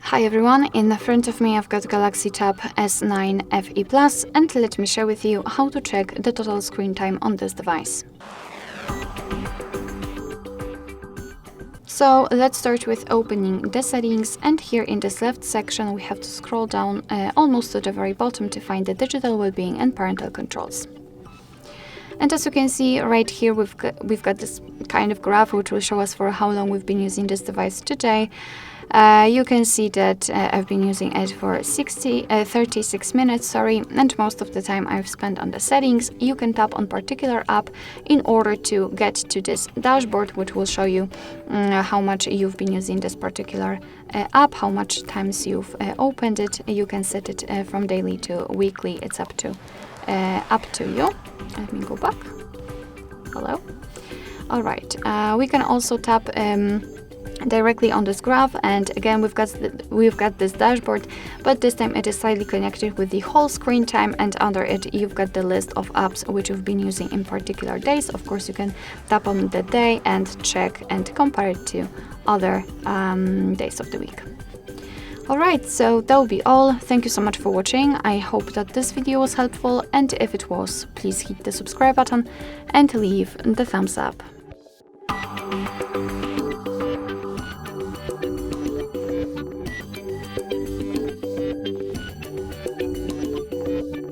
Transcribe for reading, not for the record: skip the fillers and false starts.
Hi everyone, in the front of me I've got Galaxy Tab S9 FE Plus, and let me share with you how to check the total screen time on this device. So let's start with opening the settings, and here in this left section we have to scroll down almost to the very bottom to find the digital well-being and parental controls. And as you can see right here, we've got this kind of graph which will show us for how long we've been using this device today. You can see that I've been using it for 36 minutes, and most of the time I've spent on the settings. You can tap on particular app in order to get to this dashboard, which will show you how much you've been using this particular app, how much times you've opened it. You can set it from daily to weekly. It's up to you. Let me go back. Hello. All right. We can also tap directly on this graph, and again we've got this dashboard, but this time it is slightly connected with the whole screen time, and under it you've got the list of apps which you've been using in particular days. Of course, you can tap on the day and check and compare it to other days of the week. Alright, so that will be all. Thank you so much for watching. I hope that this video was helpful, and if it was, please hit the subscribe button and leave the thumbs up.